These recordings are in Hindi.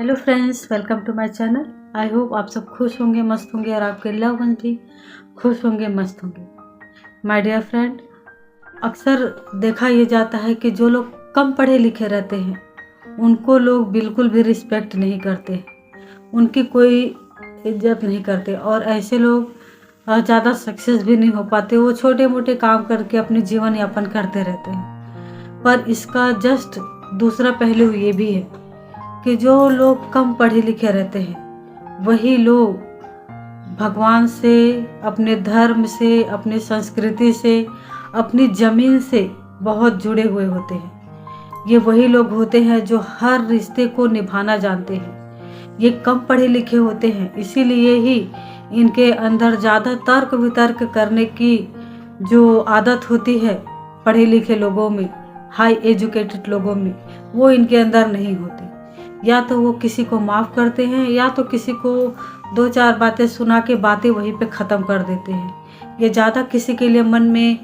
Hello friends, welcome to my channel. I hope आप सब खुश होंगे, मस्त होंगे और आपके लव वन भी खुश होंगे, मस्त होंगे। माय डियर फ्रेंड, अक्सर देखा ये जाता है कि जो लोग कम पढ़े लिखे रहते हैं उनको लोग बिल्कुल भी रिस्पेक्ट नहीं करते, उनकी कोई इज्जत नहीं करते और ऐसे लोग ज़्यादा सक्सेस भी नहीं हो पाते। वो छोटे मोटे काम करके अपनी जीवन यापन करते रहते हैं। पर इसका जस्ट दूसरा पहलू ये भी है कि जो लोग कम पढ़े लिखे रहते हैं वही लोग भगवान से, अपने धर्म से, अपनी संस्कृति से, अपनी ज़मीन से बहुत जुड़े हुए होते हैं। ये वही लोग होते हैं जो हर रिश्ते को निभाना जानते हैं। ये कम पढ़े लिखे होते हैं, इसीलिए ही इनके अंदर ज़्यादा तर्क वितर्क करने की जो आदत होती है पढ़े लिखे लोगों में, हाई एजुकेटेड लोगों में, वो इनके अंदर नहीं होती। या तो वो किसी को माफ़ करते हैं या तो किसी को दो चार बातें सुना के बातें वहीं पे ख़त्म कर देते हैं। ये ज़्यादा किसी के लिए मन में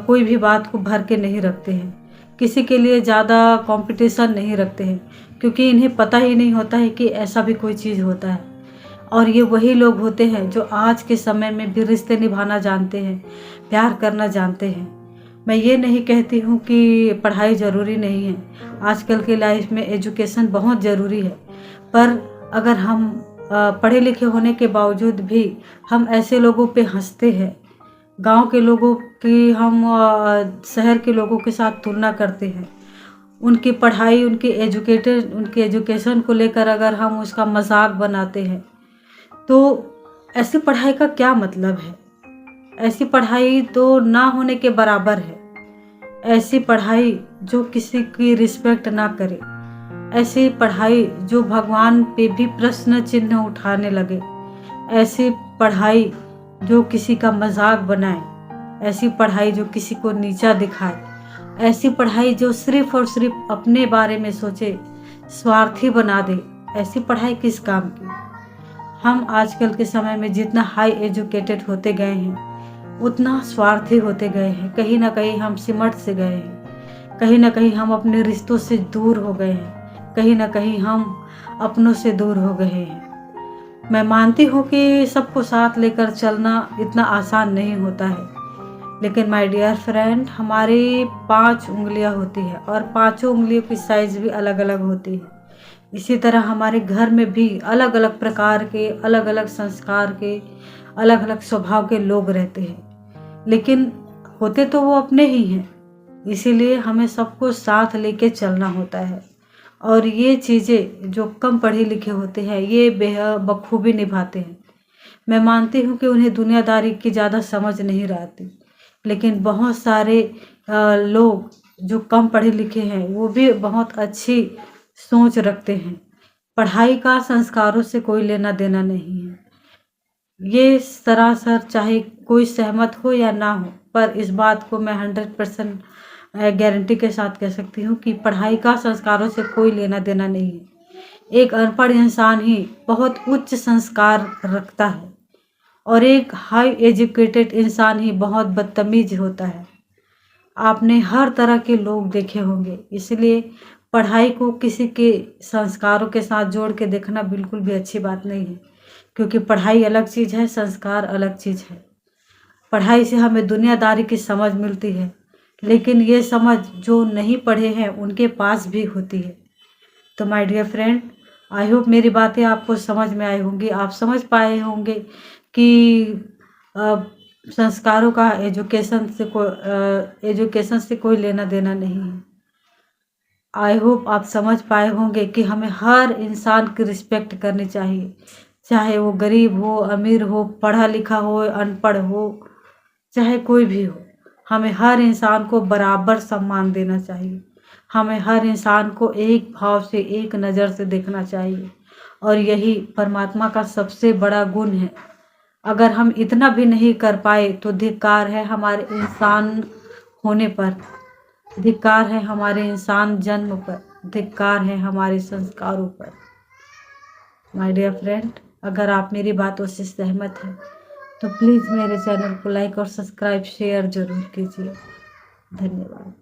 कोई भी बात को भर के नहीं रखते हैं, किसी के लिए ज़्यादा कंपटीशन नहीं रखते हैं, क्योंकि इन्हें पता ही नहीं होता है कि ऐसा भी कोई चीज़ होता है। और ये वही लोग होते हैं जो आज के समय में भी रिश्ते निभाना जानते हैं, प्यार करना जानते हैं। मैं ये नहीं कहती हूँ कि पढ़ाई ज़रूरी नहीं है, आजकल के लाइफ में एजुकेशन बहुत ज़रूरी है। पर अगर हम पढ़े लिखे होने के बावजूद भी हम ऐसे लोगों पे हंसते हैं, गांव के लोगों की हम शहर के लोगों के साथ तुलना करते हैं, उनकी पढ़ाई, उनकी एजुकेशन को लेकर अगर हम उसका मजाक बनाते हैं, तो ऐसी पढ़ाई का क्या मतलब है? ऐसी पढ़ाई तो ना होने के बराबर है। ऐसी पढ़ाई जो किसी की रिस्पेक्ट ना करे, ऐसी पढ़ाई जो भगवान पे भी प्रश्न चिन्ह उठाने लगे, ऐसी पढ़ाई जो किसी का मजाक बनाए, ऐसी पढ़ाई जो किसी को नीचा दिखाए, ऐसी पढ़ाई जो सिर्फ और सिर्फ अपने बारे में सोचे, स्वार्थी बना दे, ऐसी पढ़ाई किस काम की? हम आजकल के समय में जितना हाई एजुकेटेड होते गए हैं उतना स्वार्थी होते गए हैं। कहीं ना कहीं हम सिमट से गए हैं, कहीं ना कहीं हम अपने रिश्तों से दूर हो गए हैं, कहीं ना कहीं हम अपनों से दूर हो गए हैं। मैं मानती हूँ कि सबको साथ लेकर चलना इतना आसान नहीं होता है, लेकिन माय डियर फ्रेंड, हमारी 5 उंगलियाँ होती है और 5 उंगलियों की साइज़ भी अलग अलग होती है। इसी तरह हमारे घर में भी अलग अलग प्रकार के, अलग अलग संस्कार के, अलग अलग स्वभाव के लोग रहते हैं, लेकिन होते तो वो अपने ही हैं। इसीलिए हमें सबको साथ लेके चलना होता है। और ये चीज़ें जो कम पढ़े लिखे होते हैं ये बखूबी निभाते हैं। मैं मानती हूँ कि उन्हें दुनियादारी की ज़्यादा समझ नहीं रहती, लेकिन बहुत सारे लोग जो कम पढ़े लिखे हैं वो भी बहुत अच्छी सोच रखते हैं। पढ़ाई का संस्कारों से कोई लेना देना नहीं है। ये सरासर, चाहे कोई सहमत हो या ना हो, पर इस बात को मैं 100% गारंटी के साथ कह सकती हूँ कि पढ़ाई का संस्कारों से कोई लेना देना नहीं है। एक अनपढ़ इंसान ही बहुत उच्च संस्कार रखता है और एक हाई एजुकेटेड इंसान ही बहुत बदतमीज होता है। आपने हर तरह के लोग देखे होंगे, इसलिए पढ़ाई को किसी के संस्कारों के साथ जोड़ के देखना बिल्कुल भी अच्छी बात नहीं है, क्योंकि पढ़ाई अलग चीज़ है, संस्कार अलग चीज़ है। पढ़ाई से हमें दुनियादारी की समझ मिलती है, लेकिन ये समझ जो नहीं पढ़े हैं उनके पास भी होती है। तो my dear friend, I hope मेरी बातें आपको समझ में आई होंगी, आप समझ पाए होंगे कि संस्कारों का एजुकेशन से कोई लेना देना नहीं है। आई होप आप समझ पाए होंगे कि हमें हर इंसान की रिस्पेक्ट करनी चाहिए, चाहे वो गरीब हो, अमीर हो, पढ़ा लिखा हो, अनपढ़ हो, चाहे कोई भी हो। हमें हर इंसान को बराबर सम्मान देना चाहिए। हमें हर इंसान को एक भाव से, एक नज़र से देखना चाहिए, और यही परमात्मा का सबसे बड़ा गुण है। अगर हम इतना भी नहीं कर पाए तो धिक्कार है हमारे इंसान होने पर, धिक्कार है हमारे इंसान जन्म पर, धिक्कार है हमारे संस्कारों पर। माय डियर फ्रेंड, अगर आप मेरी बातों से सहमत हैं तो प्लीज़ मेरे चैनल को लाइक और सब्सक्राइब शेयर ज़रूर कीजिए। धन्यवाद।